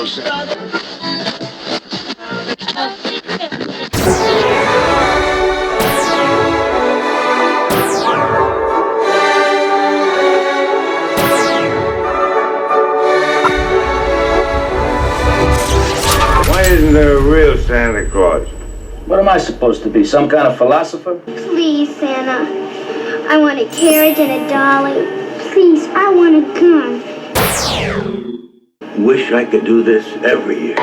Why isn't there a real Santa Claus? What am I supposed to be, some kind of philosopher? Please, Santa. I want a carriage and a dolly. Please, I want a gun. Wish I could do this every year.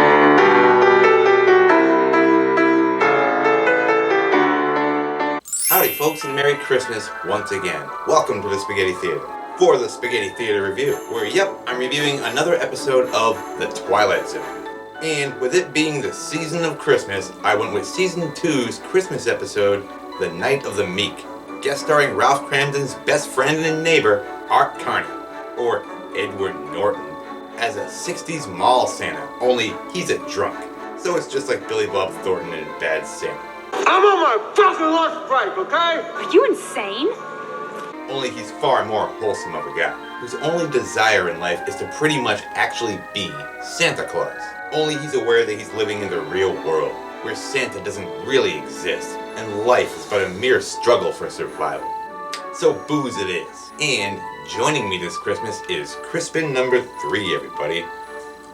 Howdy folks, and Merry Christmas once again. Welcome to the Spaghetti Theater. For the Spaghetti Theater review, where I'm reviewing another episode of The Twilight Zone. And with it being the season of Christmas, I went with Season 2's Christmas episode, The Night of the Meek, guest starring Ralph Cramden's best friend and neighbor, Art Carney, or Edward Norton, as a 60s mall Santa, only he's a drunk. So it's just like Billy Bob Thornton in Bad Santa. I'm on my fucking lunch break, okay? Are you insane? Only he's far more wholesome of a guy, whose only desire in life is to pretty much actually be Santa Claus. Only he's aware that he's living in the real world, where Santa doesn't really exist, and life is but a mere struggle for survival. So booze it is. And joining me this Christmas is Crispin number 3, everybody.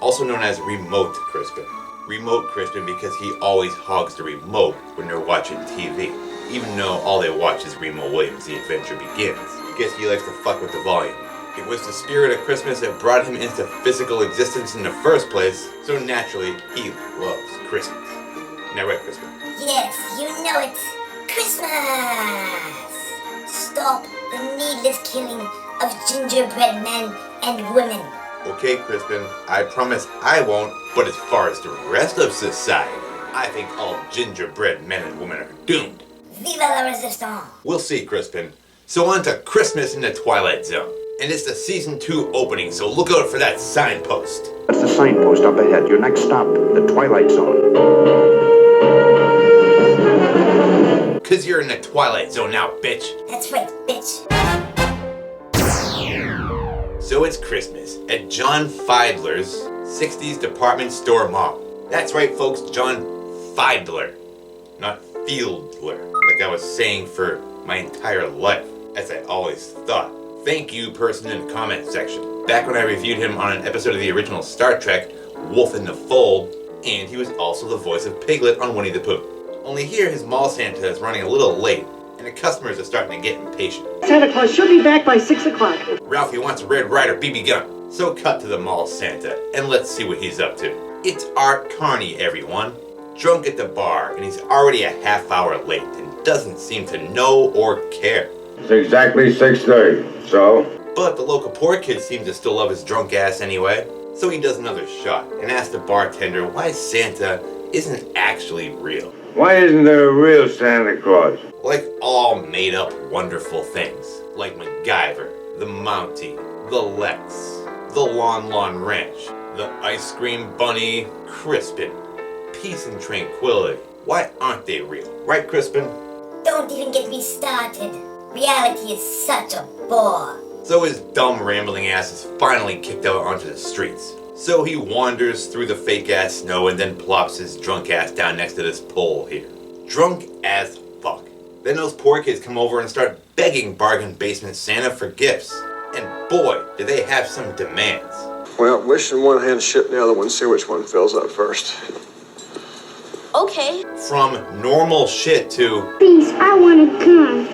Also known as Remote Crispin. Remote Crispin because he always hogs the remote when they're watching TV, even though all they watch is Remo Williams' The Adventure Begins. Guess he likes to fuck with the volume. It was the spirit of Christmas that brought him into physical existence in the first place, so naturally, he loves Christmas. Now right, Crispin? Yes, you know it. Christmas! Stop the needless killing of gingerbread men and women. Okay, Crispin, I promise I won't, but as far as the rest of society, I think all gingerbread men and women are doomed. Viva la resistance! We'll see, Crispin. So on to Christmas in the Twilight Zone. And it's the Season 2 opening, so look out for that signpost. That's the signpost up ahead. Your next stop, the Twilight Zone. 'Cause you're in the Twilight Zone now, bitch. That's right, bitch. So it's Christmas at John Fiedler's 60s department store mall. That's right, folks, John Fiedler, not Fieldler, like I was saying for my entire life, as I always thought. Thank you, person in the comment section. Back when I reviewed him on an episode of the original Star Trek, Wolf in the Fold, and he was also the voice of Piglet on Winnie the Pooh. Only here his mall Santa is running a little late, and the customers are starting to get impatient. Santa Claus should be back by 6 o'clock. Ralphie wants a Red Ryder BB gun. So cut to the mall Santa, and let's see what he's up to. It's Art Carney, everyone. Drunk at the bar, and he's already a half hour late, and doesn't seem to know or care. It's exactly 6:30, so? But the local poor kid seems to still love his drunk ass anyway. So he does another shot, and asks the bartender why Santa isn't actually real. Why isn't there a real Santa Claus? Like all made up wonderful things, like MacGyver, the Mountie, the Lex, the Lon Ranch, the Ice Cream Bunny, Crispin, Peace and Tranquility. Why aren't they real? Right, Crispin? Don't even get me started. Reality is such a bore. So his dumb rambling ass is finally kicked out onto the streets. So he wanders through the fake ass snow and then plops his drunk ass down next to this pole here. Drunk as fuck. Then those poor kids come over and start begging Bargain Basement Santa for gifts. And boy, do they have some demands. Well, wish in one hand, shit in the other one, see which one fills up first. Okay. From normal shit to Please, I want a gun.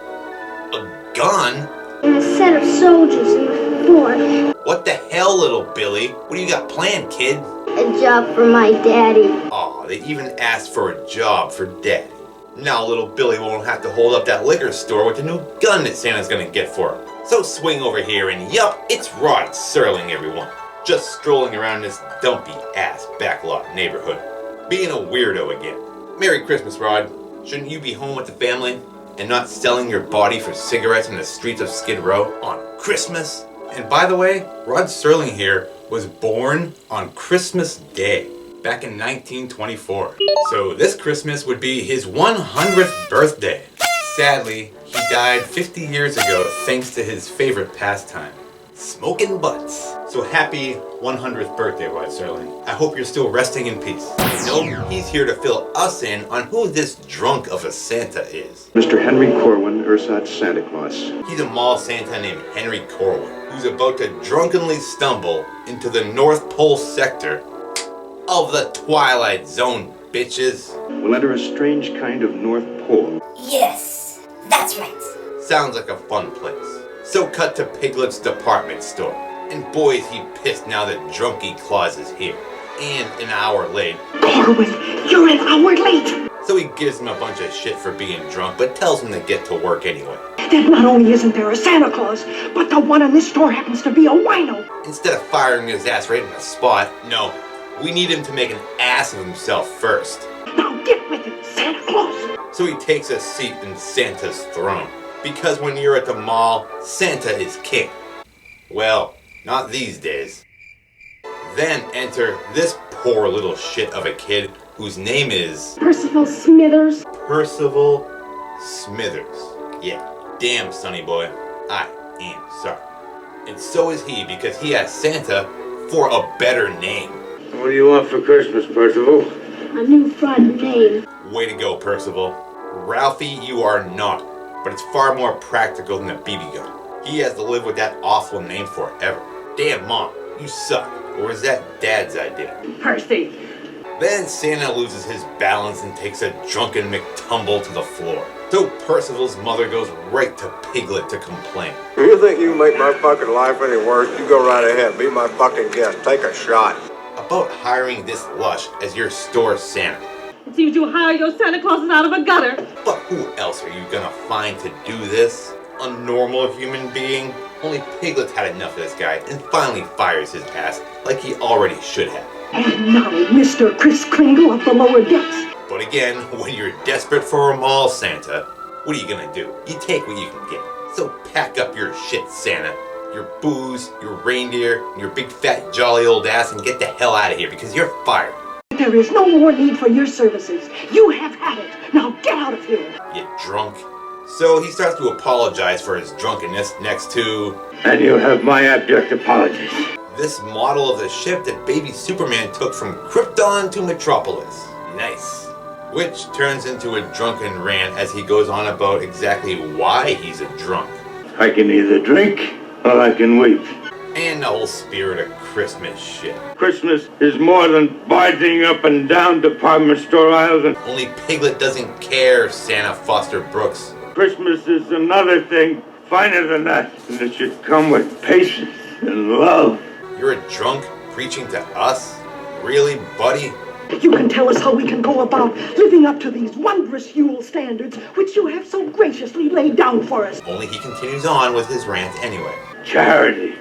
a gun? And a set of soldiers and a fort. What the hell, little Billy? What do you got planned, kid? A job for my daddy. Aw, they even asked for a job for Daddy. Now little Billy won't have to hold up that liquor store with the new gun that Santa's gonna get for him. So swing over here and yup, it's Rod Serling, everyone. Just strolling around this dumpy ass backlot neighborhood. Being a weirdo again. Merry Christmas, Rod. Shouldn't you be home with the family? And not selling your body for cigarettes in the streets of Skid Row on Christmas? And by the way, Rod Serling here was born on Christmas Day, back in 1924. So this Christmas would be his 100th birthday. Sadly, he died 50 years ago thanks to his favorite pastime, smoking butts. So happy 100th birthday, Rod Serling. I hope you're still resting in peace. Nope, he's here to fill us in on who this drunk of a Santa is. Mr. Henry Corwin, Ursat's Santa Claus. He's a mall Santa named Henry Corwin, who's about to drunkenly stumble into the North Pole sector of the Twilight Zone, bitches. We'll enter a strange kind of North Pole. Yes, that's right. Sounds like a fun place. So cut to Piglets department store. And boy is he pissed now that Drunky Claus is here. And an hour late. Corwin, you're an hour late. So he gives him a bunch of shit for being drunk, but tells him to get to work anyway. That not only isn't there a Santa Claus, but the one in this store happens to be a wino. Instead of firing his ass right in the spot, no. We need him to make an ass of himself first. Now get with it, Santa Claus. So he takes a seat in Santa's throne. Because when you're at the mall, Santa is king. Well, not these days. Then enter this poor little shit of a kid whose name is... Percival Smithers. Percival Smithers. Yeah, damn sonny boy, I am sorry. And so is he because he asked Santa for a better name. What do you want for Christmas, Percival? A new front name. Way to go, Percival. Ralphie, you are not. But it's far more practical than a BB gun. He has to live with that awful name forever. Damn, Mom, you suck. Or is that Dad's idea? Percy. Then Santa loses his balance and takes a drunken McTumble to the floor. So Percival's mother goes right to Piglet to complain. If you think you can make my fucking life any worse, you go right ahead. Be my fucking guest. Take a shot. About hiring this lush as your store Santa. It seems you hire your Santa Clauses out of a gutter. But who else are you gonna find to do this? A normal human being? Only Piglets had enough of this guy and finally fires his ass like he already should have. And now, Mr. Kris Kringle of the lower decks. But again, when you're desperate for a mall Santa, what are you gonna do? You take what you can get. So pack up your shit, Santa. Your booze, your reindeer, and your big fat jolly old ass and get the hell out of here because you're fired. There is no more need for your services. You have had it. Now get out of here. You drunk. So he starts to apologize for his drunkenness next to... And you have my abject apologies. this model of the ship that baby Superman took from Krypton to Metropolis. Nice. Which turns into a drunken rant as he goes on about exactly why he's a drunk. I can either drink or I can weep. And the whole spirit of Christmas shit. Christmas is more than barging up and down department store aisles and... Only Piglet doesn't care, Santa Foster Brooks. Christmas is another thing finer than that. And it should come with patience and love. You're a drunk preaching to us? Really, buddy? You can tell us how we can go about living up to these wondrous Yule standards which you have so graciously laid down for us. Only he continues on with his rant anyway. Charity.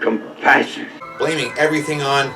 Compassion. Blaming everything on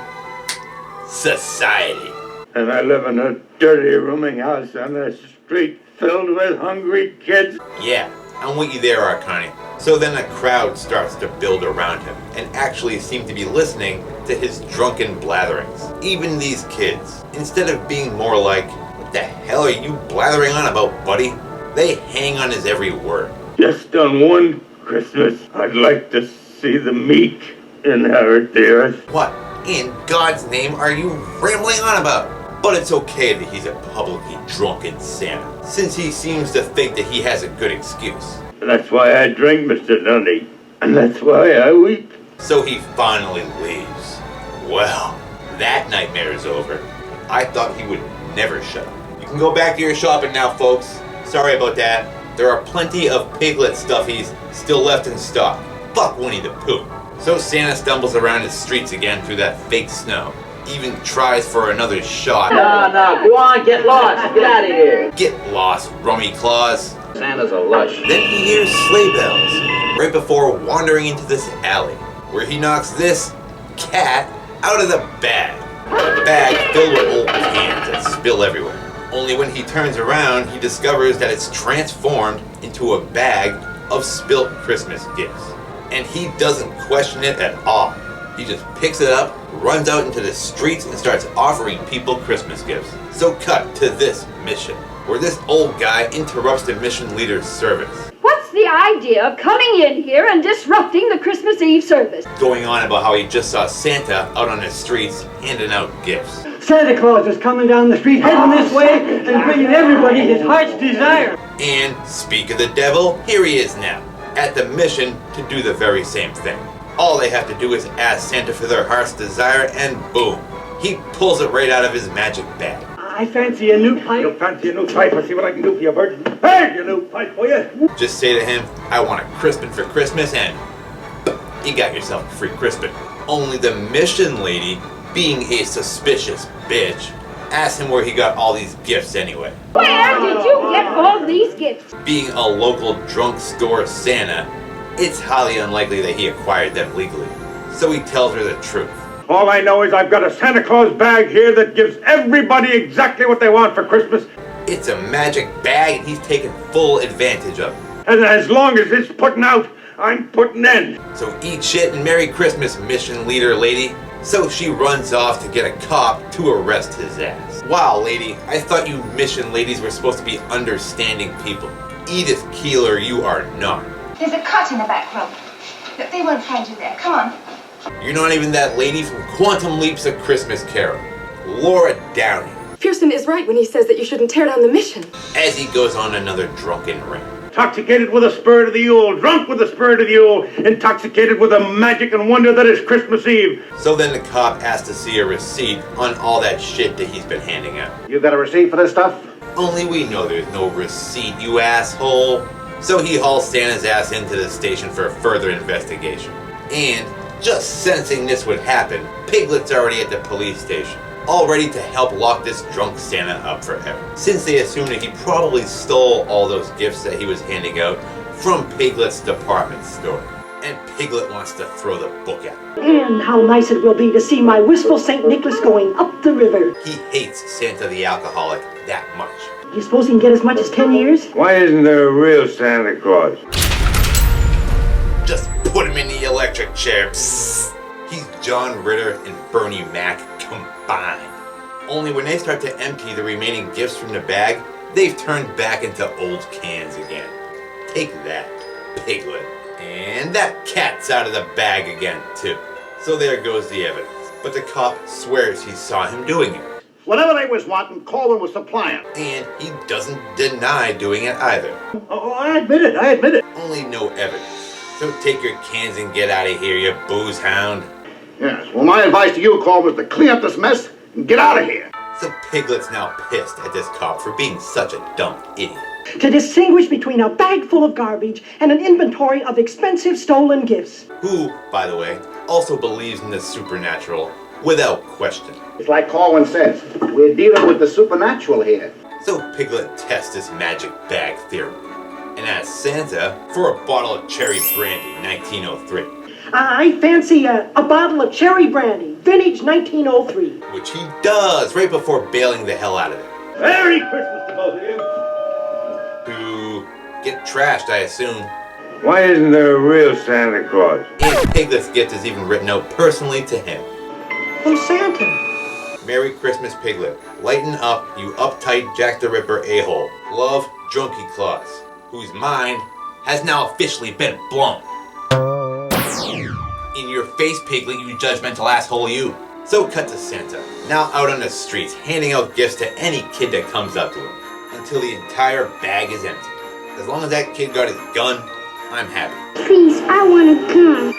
society. And I live in a dirty rooming house on a street filled with hungry kids. Yeah, I'm with you there, Art Carney. So then a crowd starts to build around him and actually seem to be listening to his drunken blatherings. Even these kids, instead of being more like, what the hell are you blathering on about, buddy? They hang on his every word. Just on one Christmas, I'd like to see the meek inherit the earth. What in God's name are you rambling on about? But it's okay that he's a publicly drunken Santa, since he seems to think that he has a good excuse. That's why I drink, Mr. Dundee. And that's why I weep. So he finally leaves. Well, that nightmare is over. I thought he would never shut up. You can go back to your shopping now, folks. Sorry about that. There are plenty of Piglet stuffies still left in stock. Fuck Winnie the Pooh. So Santa stumbles around his streets again through that fake snow. Even tries for another shot. No, go on, get lost. Get out of here. Get lost, Rummy Claus. Santa's a lush. Then he hears sleigh bells right before wandering into this alley, where he knocks this cat out of the bag. A bag filled with old cans that spill everywhere. Only when he turns around, he discovers that it's transformed into a bag of spilt Christmas gifts. And he doesn't question it at all. He just picks it up, runs out into the streets, and starts offering people Christmas gifts. So cut to this mission, where this old guy interrupts the mission leader's service. What's the idea of coming in here and disrupting the Christmas Eve service? Going on about how he just saw Santa out on the streets handing out gifts. Santa Claus is coming down the street, heading this way, and bringing everybody his heart's desire. And speak of the devil, here he is now, at the mission to do the very same thing. All they have to do is ask Santa for their heart's desire, and boom, he pulls it right out of his magic bag. I fancy a new pipe. You fancy a new pipe? I'll see what I can do for you, Bert. Hey, your new pipe for you. Just say to him, I want a crispin for Christmas, and you got yourself a free crispin. Only the mission lady, being a suspicious bitch, asked him where he got all these gifts anyway. Where did you get all these gifts? Being a local drunk store Santa, it's highly unlikely that he acquired them legally. So he tells her the truth. All I know is I've got a Santa Claus bag here that gives everybody exactly what they want for Christmas. It's a magic bag, and he's taking full advantage of it. And as long as it's putting out, I'm putting in. So eat shit and Merry Christmas, mission leader lady. So she runs off to get a cop to arrest his ass. Wow, lady, I thought you mission ladies were supposed to be understanding people. Edith Keeler, you are not. There's a cut in the back room. They won't find you there. Come on. You're not even that lady from Quantum Leap's A Christmas Carol, Laura Downey. Pearson is right when he says that you shouldn't tear down the mission. As he goes on another drunken rant. Intoxicated with the spirit of the Yule, drunk with the spirit of the Yule, intoxicated with the magic and wonder that is Christmas Eve. So then the cop asks to see a receipt on all that shit that he's been handing out. You got a receipt for this stuff? Only we know there's no receipt, you asshole. So he hauls Santa's ass into the station for further investigation. And just sensing this would happen, Piglet's already at the police station, all ready to help lock this drunk Santa up forever. Since they assume that he probably stole all those gifts that he was handing out from Piglet's department store. And Piglet wants to throw the book at him. And how nice it will be to see my wistful St. Nicholas going up the river. He hates Santa the alcoholic that much. You suppose he can get as much as 10 years? Why isn't there a real Santa Claus? Just put him in the electric chair. Psst. He's John Ritter and Bernie Mac combined. Only when they start to empty the remaining gifts from the bag, they've turned back into old cans again. Take that, Piglet. And that cat's out of the bag again, too. So there goes the evidence. But the cop swears he saw him doing it. Whatever they was wanting, Colwyn was supplying. And he doesn't deny doing it either. Oh, I admit it. Only no evidence. So take your cans and get out of here, you booze hound. Yes, well, my advice to you, Colwyn, is to clean up this mess and get out of here. So Piglet's now pissed at this cop for being such a dumb idiot. To distinguish between a bag full of garbage and an inventory of expensive stolen gifts. Who, by the way, also believes in the supernatural without question. It's like Colwyn says, we're dealing with the supernatural here. So Piglet tests his magic bag theory and asks Santa for a bottle of cherry brandy, 1903. I fancy a bottle of cherry brandy, vintage 1903. Which he does right before bailing the hell out of it. Merry Christmas to both of you. To get trashed, I assume. Why isn't there a real Santa Claus? And Piglet's gift is even written out personally to him. From Santa. Merry Christmas, Piglet. Lighten up, you uptight Jack the Ripper a-hole. Love, Drunky Claus, whose mind has now officially been blown. In your face, Piglet, you judgmental asshole, you. So cut to Santa, now out on the streets, handing out gifts to any kid that comes up to him, until the entire bag is empty. As long as that kid got his gun, I'm happy. Please, I want a gun.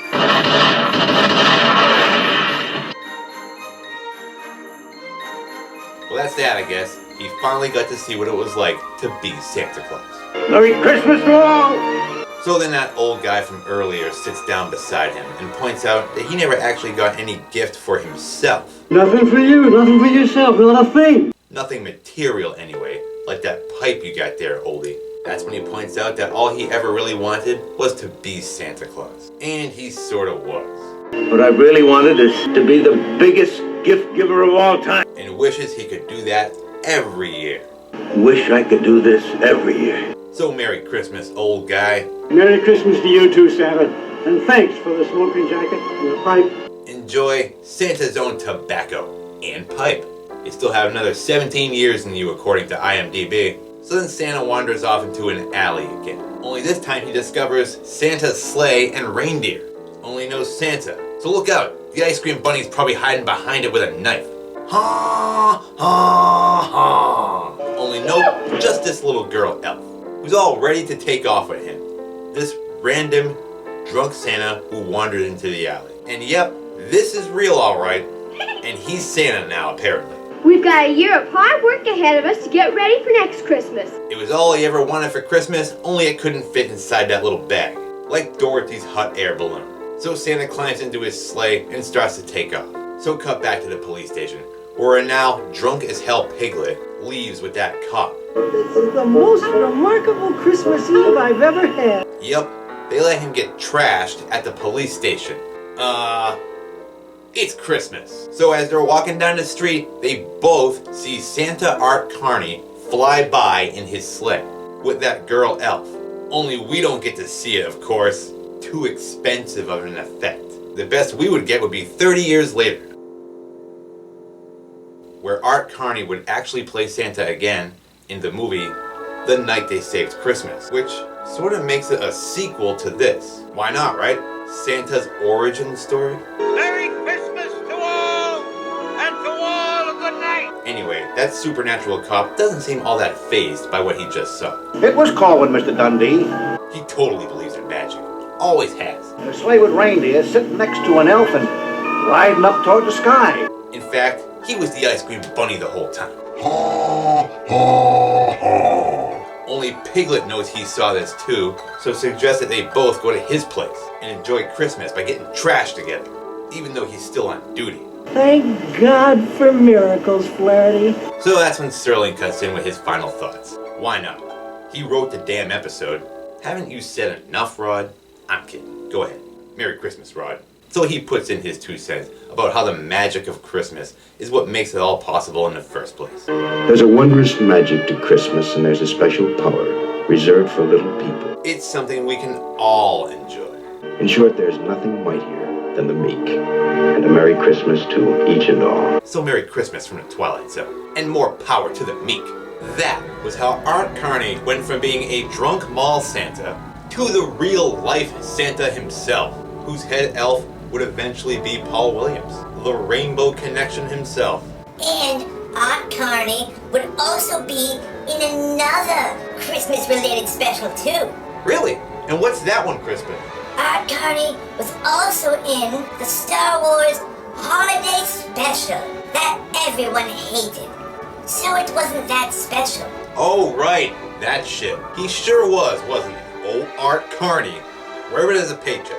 Well, that's that, I guess. He finally got to see what it was like to be Santa Claus. Merry Christmas to all! So then that old guy from earlier sits down beside him and points out that he never actually got any gift for himself. Nothing for you, nothing for yourself, not a thing. Nothing material anyway, like that pipe you got there, oldie. That's when he points out that all he ever really wanted was to be Santa Claus. And he sort of was. What I really wanted is to be the biggest gift giver of all time. And wishes he could do that every year. Wish I could do this every year. So Merry Christmas, old guy. Merry Christmas to you too, Santa. And thanks for the smoking jacket and the pipe. Enjoy Santa's own tobacco and pipe. You still have another 17 years in you according to IMDb. So then Santa wanders off into an alley again. Only this time he discovers Santa's sleigh and reindeer. Only knows Santa. So look out, the ice cream bunny's probably hiding behind it with a knife. Ha ha ha. Only nope, just this little girl elf, who's all ready to take off with him. This random, drunk Santa who wandered into the alley. And yep, this is real alright, and he's Santa now apparently. We've got a year of hard work ahead of us to get ready for next Christmas. It was all he ever wanted for Christmas, only it couldn't fit inside that little bag, like Dorothy's hot air balloon. So Santa climbs into his sleigh and starts to take off. So cut back to the police station, where a now drunk as hell Piglet leaves with that cop. This is the most remarkable Christmas Eve I've ever had. Yep, they let him get trashed at the police station. It's Christmas. So as they're walking down the street, they both see Santa Art Carney fly by in his sleigh with that girl elf. Only we don't get to see it, of course. Too expensive of an effect. The best we would get would be 30 years later, where Art Carney would actually play Santa again in the movie The Night They Saved Christmas, which sort of makes it a sequel to this. Why not, right? Santa's origin story? Merry Christmas to all, and to all a good night. Anyway, that supernatural cop doesn't seem all that fazed by what he just saw. It was Colin, Mr. Dundee. He totally believes in magic. Always has. A sleigh with reindeer sitting next to an elf and riding up toward the sky. In fact, he was the ice cream bunny the whole time. Only Piglet knows he saw this too, so suggests that they both go to his place and enjoy Christmas by getting trashed together, even though he's still on duty. Thank God for miracles, Flaherty. So that's when Sterling cuts in with his final thoughts. Why not? He wrote the damn episode. Haven't you said enough, Rod? I'm kidding. Go ahead. Merry Christmas, Rod. So he puts in his 2 cents about how the magic of Christmas is what makes it all possible in the first place. There's a wondrous magic to Christmas, and there's a special power reserved for little people. It's something we can all enjoy. In short, there's nothing mightier than the meek. And a Merry Christmas to each and all. So Merry Christmas from the Twilight Zone. And more power to the meek. That was how Art Carney went from being a drunk mall Santa to the real-life Santa himself, whose head elf would eventually be Paul Williams, the Rainbow Connection himself. And Art Carney would also be in another Christmas-related special too. Really? And what's that one, Crispin? Art Carney was also in the Star Wars Holiday Special that everyone hated. So it wasn't that special. Oh, right. That shit. He sure was, wasn't he? Oh, Art Carney. Wherever it is a paycheck.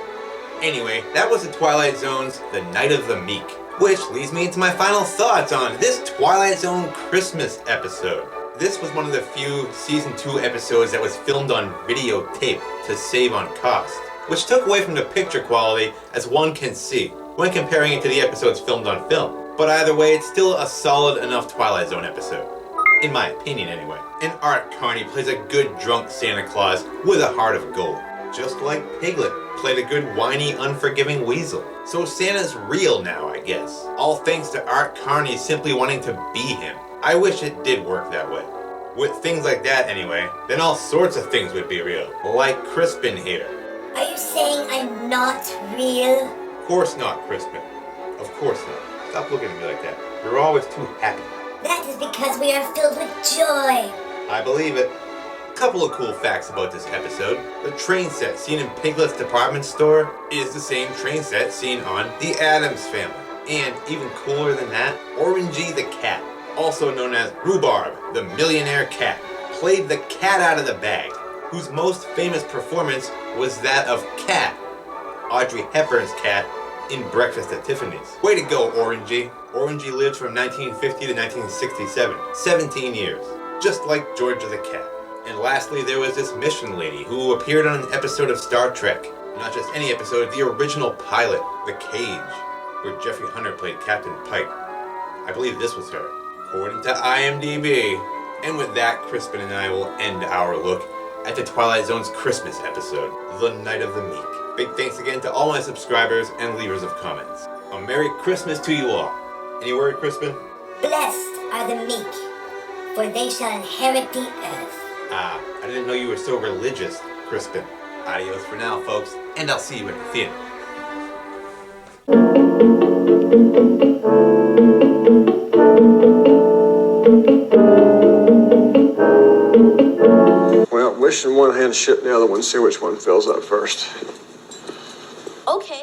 Anyway, that was the Twilight Zone's The Night of the Meek, which leads me into my final thoughts on this Twilight Zone Christmas episode. This was one of the few Season 2 episodes that was filmed on videotape to save on cost, which took away from the picture quality as one can see when comparing it to the episodes filmed on film. But either way, it's still a solid enough Twilight Zone episode. In my opinion, anyway. And Art Carney plays a good drunk Santa Claus with a heart of gold. Just like Piglet played a good whiny, unforgiving weasel. So Santa's real now, I guess. All thanks to Art Carney simply wanting to be him. I wish it did work that way. With things like that anyway, then all sorts of things would be real. Like Crispin here. Are you saying I'm not real? Of course not, Crispin. Of course not. Stop looking at me like that. You're always too happy. That is because we are filled with joy. I believe it. Couple of cool facts about this episode. The train set seen in Piglet's department store is the same train set seen on The Addams Family. And even cooler than that, Orangey the cat, also known as Rhubarb, the millionaire cat, played the cat out of the bag, whose most famous performance was that of Cat, Audrey Hepburn's cat, in Breakfast at Tiffany's. Way to go, Orangey. Orangey lived from 1950 to 1967, 17 years, just like Georgia the cat. And lastly, there was this mission lady who appeared on an episode of Star Trek. Not just any episode, the original pilot, The Cage, where Jeffrey Hunter played Captain Pike. I believe this was her, according to IMDb. And with that, Crispin and I will end our look at the Twilight Zone's Christmas episode, The Night of the Meek. Big thanks again to all my subscribers and leavers of comments. A Merry Christmas to you all. Any word, Crispin? Blessed are the meek, for they shall inherit the earth. I didn't know you were so religious, Crispin. Adios for now, folks, and I'll see you at the theater. Well, wish in one hand, shit in the other one. See which one fills up first. Okay.